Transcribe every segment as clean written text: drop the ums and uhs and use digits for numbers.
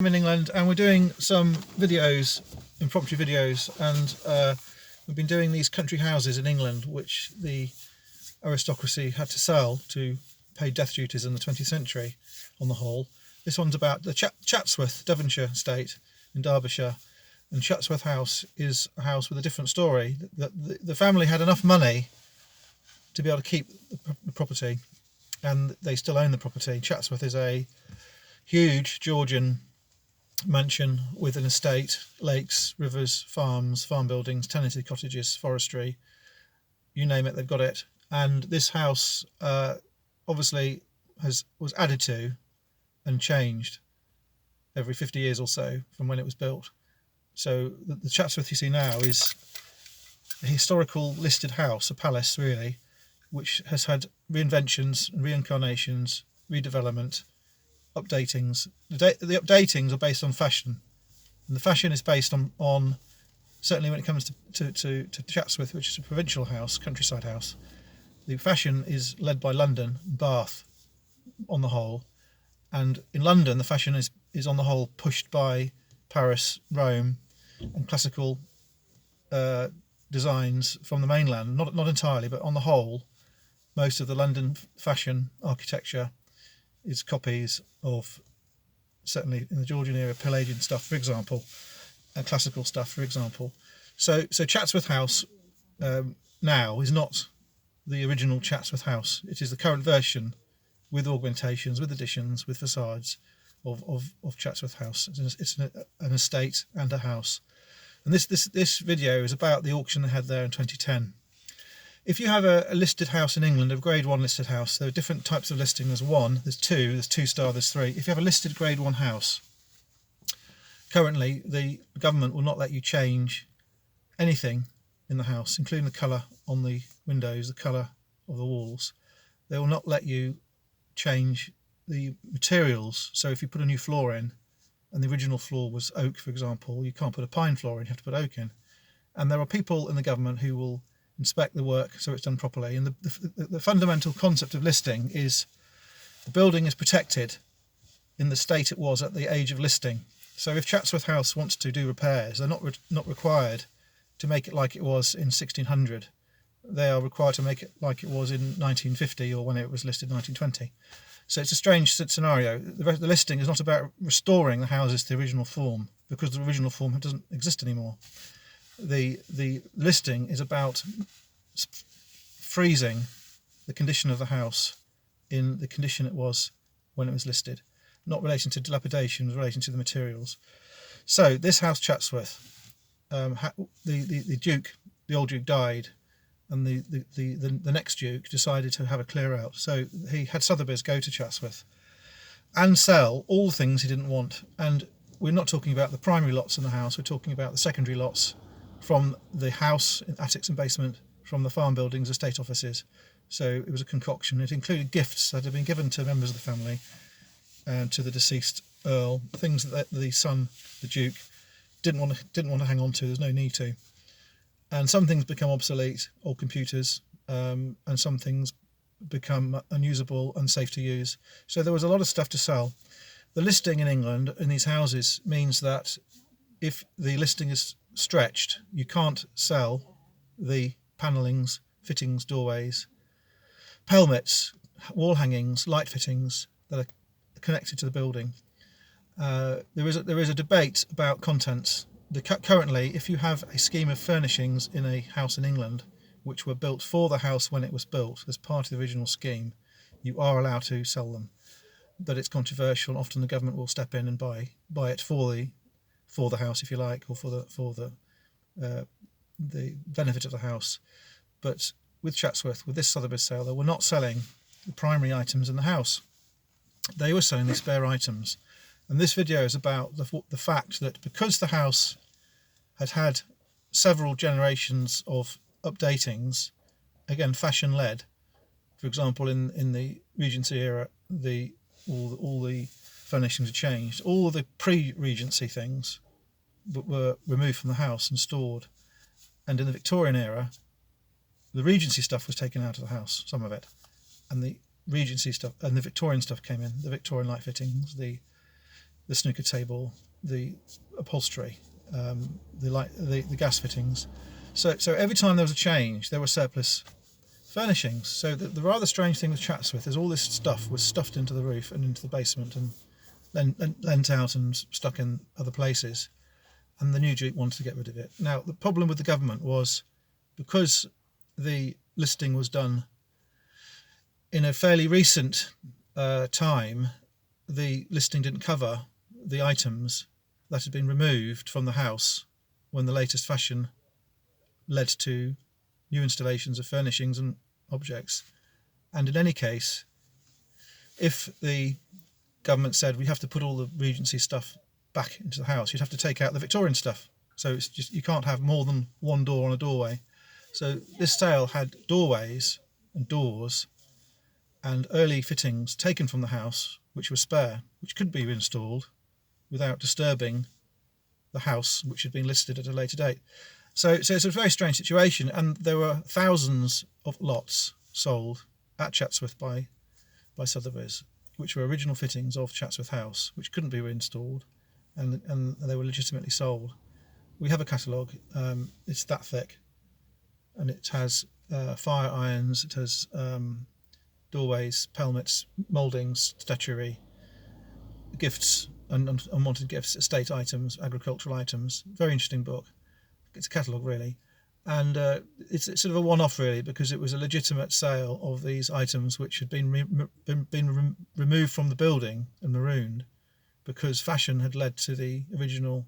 I'm in England and we're doing some videos, impromptu videos, and we've been doing these country houses in England which the aristocracy had to sell to pay death duties in the 20th century on the whole. This one's about the Chatsworth Devonshire Estate in Derbyshire, and Chatsworth House is a house with a different story. The family had enough money to be able to keep the property, and they still own the property. Chatsworth is a huge Georgian mansion with an estate, lakes, rivers, farms, farm buildings, tenanted cottages, forestry, you name it, they've got it. And this house obviously was added to and changed every 50 years or so from when it was built. So the Chatsworth you see now is a historical listed house, a palace really, which has had reinventions, reincarnations, redevelopment, updatings. The updatings are based on fashion, and the fashion is based on certainly when it comes to Chatsworth, which is a provincial house, countryside house, the fashion is led by London and Bath on the whole, and in London the fashion is on the whole pushed by Paris, Rome, and classical designs from the mainland. Not entirely, but on the whole most of the London fashion architecture is copies of, certainly in the Georgian era, Palladian stuff, for example, and classical stuff, for example. So Chatsworth House now is not the original Chatsworth House. It is the current version with augmentations, with additions, with facades of Chatsworth House. It's an estate and a house. And this video is about the auction they had there in 2010. If you have a listed house in England, a grade 1 listed house, there are different types of listing. There's 1, there's 2, there's 2-star, there's 3. If you have a listed grade 1 house, currently the government will not let you change anything in the house, including the colour on the windows, the colour of the walls. They will not let you change the materials. So if you put a new floor in, and the original floor was oak, for example, you can't put a pine floor in, you have to put oak in. And there are people in the government who will inspect the work so it's done properly. And the fundamental concept of listing is the building is protected in the state it was at the age of listing. So if Chatsworth House wants to do repairs, they're not required to make it like it was in 1600. They are required to make it like it was in 1950 or when it was listed in 1920. So it's a strange scenario. The listing is not about restoring the houses to the original form, because the original form doesn't exist anymore. The listing is about freezing the condition of the house in the condition it was when it was listed, not relating to dilapidation, relating to the materials. So this house Chatsworth, the old Duke died, and the next Duke decided to have a clear out. So he had Sothebys go to Chatsworth and sell all the things he didn't want. And we're not talking about the primary lots in the house, we're talking about the secondary lots from the house, attics and basement, from the farm buildings, estate offices. So it was a concoction. It included gifts that had been given to members of the family and to the deceased Earl, things that the son, the Duke, didn't want to hang on to. There's no need to. And some things become obsolete, old computers, and some things become unusable, unsafe to use. So there was a lot of stuff to sell. The listing in England in these houses means that if the listing is stretched, you can't sell the panellings, fittings, doorways, pelmets, wall hangings, light fittings that are connected to the building. There is a debate about contents. Currently, if you have a scheme of furnishings in a house in England which were built for the house when it was built as part of the original scheme, you are allowed to sell them. But it's controversial. Often the government will step in and buy it for the house, if you like, or for the benefit of the house. But with Chatsworth, with this Sothebys sale, they were not selling the primary items in the house. They were selling the spare items. And this video is about the fact that because the house had had several generations of updatings, again fashion-led, for example in the Regency era, all the furnishings had changed. All the pre-Regency things were removed from the house and stored. And in the Victorian era, the Regency stuff was taken out of the house, some of it, and the Regency stuff and the Victorian stuff came in, the Victorian light fittings, the the snooker table, the upholstery, the gas fittings. So every time there was a change, there were surplus furnishings. So the rather strange thing with Chatsworth is all this stuff was stuffed into the roof and into the basement and then lent out and stuck in other places. And the new Duke wanted to get rid of it. Now, the problem with the government was, because the listing was done in a fairly recent time, the listing didn't cover the items that had been removed from the house when the latest fashion led to new installations of furnishings and objects. And in any case, if the government said we have to put all the Regency stuff back into the house, you'd have to take out the Victorian stuff. So it's just, you can't have more than one door on a doorway. So this sale had doorways and doors and early fittings taken from the house, which were spare, which could be reinstalled without disturbing the house, which had been listed at a later date. So it's a very strange situation, and there were thousands of lots sold at Chatsworth by Sothebys, which were original fittings of Chatsworth House, which couldn't be reinstalled, and they were legitimately sold. We have a catalogue. It's that thick, and it has fire irons, it has doorways, pelmets, mouldings, statuary, gifts, and unwanted gifts, estate items, agricultural items. Very interesting book. It's a catalogue, really. And it's sort of a one-off, really, because it was a legitimate sale of these items which had been removed from the building and marooned, because fashion had led to the original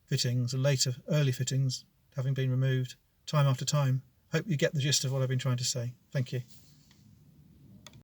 fittings and later early fittings having been removed time after time. Hope you get the gist of what I've been trying to say. Thank you.